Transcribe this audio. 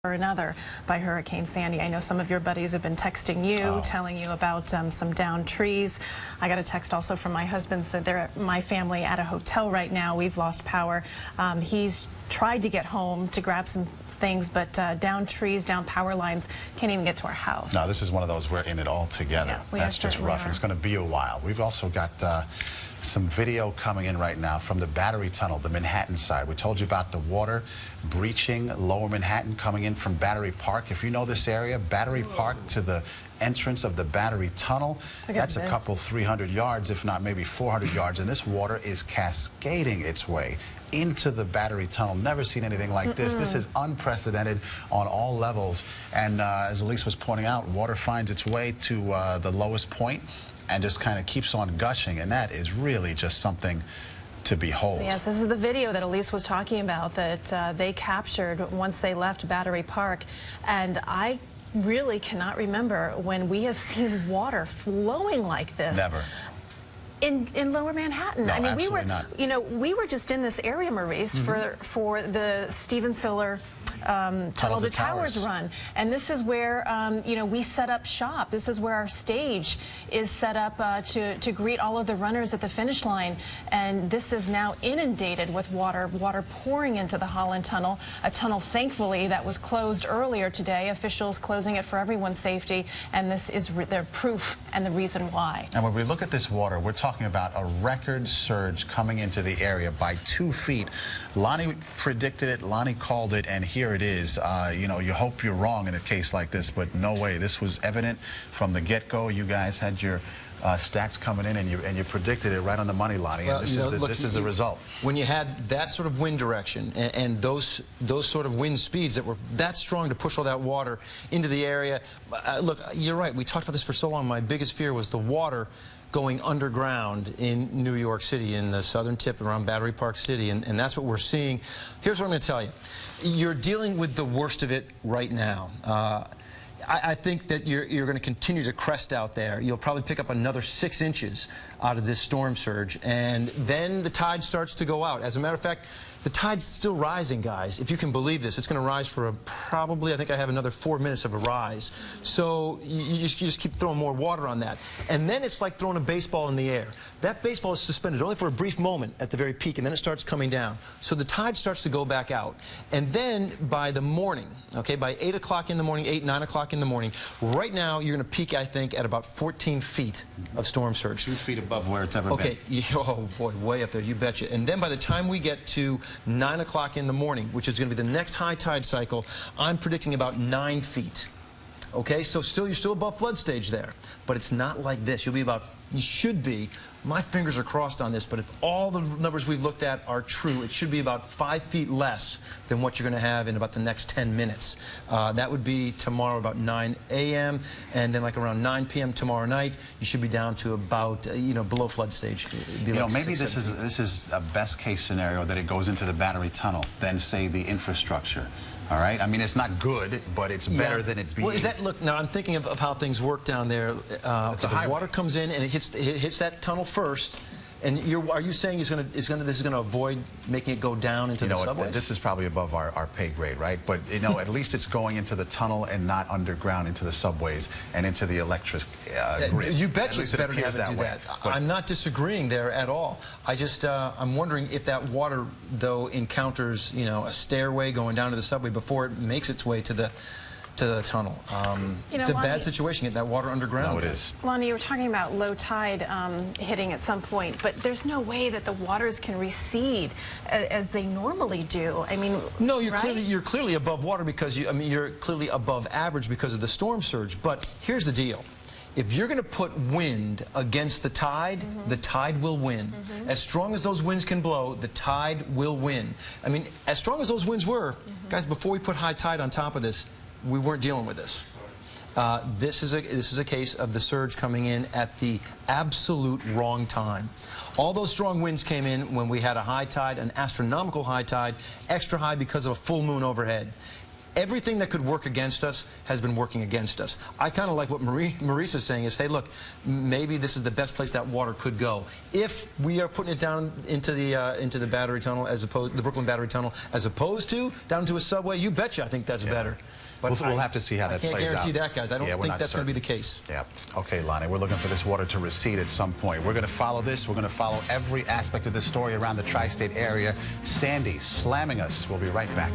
or another by Hurricane Sandy. I know some of your buddies have been texting you, telling you about some downed trees. I got a text also from my husband, said they're at my family at a hotel right now. We've lost power. He's tried to get home to grab some things, but downed trees, down power lines, can't even get to our house. No, this is one of those, we're in it all together. Yeah, that's just rough. It's going to be a while. We've also got some video coming in right now from the Battery Tunnel, the Manhattan side. We told you about the water breaching lower Manhattan coming in from Battery Park. If you know this area, Battery Park to the entrance of the Battery Tunnel, that's a couple 300 yards, if not maybe 400 yards, and this water is cascading its way into the Battery Tunnel. Never seen anything like this. This is unprecedented on all levels, and as Elise was pointing out, water finds its way to the lowest point and just kind of keeps on gushing, and that is really just something to behold. Yes, this is the video that Elise was talking about that they captured once they left Battery Park, and I really cannot remember when we have seen water flowing like this. Never. In lower Manhattan. No, I mean, absolutely not. You know, we were just in this area, Maurice, for the Steven Siller Tunnel to Towers run, and this is where you know, we set up shop. This is where our stage is set up to greet all of the runners at the finish line, and this is now inundated with water pouring into the Holland Tunnel, a tunnel thankfully that was closed earlier today, officials closing it for everyone's safety, and this is their proof and the reason why. And when we look at this water, we're talking about a record surge coming into the area by 2 feet. Lonnie predicted it, Lonnie called it, and here it is. You know, you hope you're wrong in a case like this, but no way. This was evident from the get-go. You guys had your stats coming in, and you predicted it right on the money, Lonnie. Well, and this is the result. When you had that sort of wind direction and those sort of wind speeds that were that strong to push all that water into the area, look, you're right. We talked about this for so long. My biggest fear was the water going underground in New York City, in the southern tip around Battery Park City, and that's what we're seeing. Here's what I'm going to tell you. You're dealing with the worst of it right now. I think that you're going to continue to crest out there. You'll probably pick up another 6 inches out of this storm surge, and then the tide starts to go out. As a matter of fact, the tide's still rising, guys. If you can believe this, it's going to rise for probably, I think I have another 4 minutes of a rise. So you just keep throwing more water on that. And then it's like throwing a baseball in the air. That baseball is suspended only for a brief moment at the very peak, and then it starts coming down. So the tide starts to go back out. And then by the morning, okay, by 8 o'clock in the morning, 8, 9 o'clock in the morning, right now you're going to peak, I think, at about 14 feet of storm surge. 2 feet above where it's ever been. Okay, oh boy, way up there, you betcha. And then by the time we get to 9 o'clock in the morning, which is going to be the next high tide cycle, I'm predicting about 9 feet. Okay, so you're still above flood stage there, but it's not like this. You should be, my fingers are crossed on this, but if all the numbers we've looked at are true, it should be about 5 feet less than what you're going to have in about the next 10 minutes. That would be tomorrow about 9 a.m., and then like around 9 p.m. tomorrow night, you should be down to about, you know, below flood stage. You know, maybe this is a best case scenario that it goes into the Battery Tunnel, then say the infrastructure. All right? I mean, it's not good, but it's better than it being. Well, is that, look, now I'm thinking of how things work down there. The water comes in and it hits that tunnel first. And are you saying this is going to avoid making it go down into the subways? This is probably above our pay grade, right? But, you know, at least it's going into the tunnel and not underground into the subways and into the electric grid. You betcha it's better to have it do that. I'm not disagreeing there at all. I just, I'm wondering if that water, though, encounters, you know, a stairway going down to the subway before it makes its way to the tunnel. It's a bad situation, get that water underground. No, it is. Lonnie, you were talking about low tide hitting at some point, but there's no way that the waters can recede as they normally do. I mean, no, you're clearly above water because you're clearly above average because of the storm surge. But here's the deal. If you're going to put wind against the tide will win. As strong as those winds can blow, the tide will win. I mean, as strong as those winds were, guys, before we put high tide on top of this, we weren't dealing with this. This is a case of the surge coming in at the absolute wrong time. All those strong winds came in when we had a high tide, an astronomical high tide, extra high because of a full moon overhead. everything that could work against us has been working against us. I kind of like what Maurice is saying is, hey, look, maybe this is the best place that water could go. If we are putting it down into the Battery Tunnel, the Brooklyn Battery Tunnel, as opposed to down to a subway, you betcha I think that's better. But we'll have to see how that plays out. I can't guarantee that, guys. I don't think that's going to be the case. Yeah. Okay, Lonnie, we're looking for this water to recede at some point. We're going to follow this. We're going to follow every aspect of this story around the tri-state area. Sandy slamming us. We'll be right back.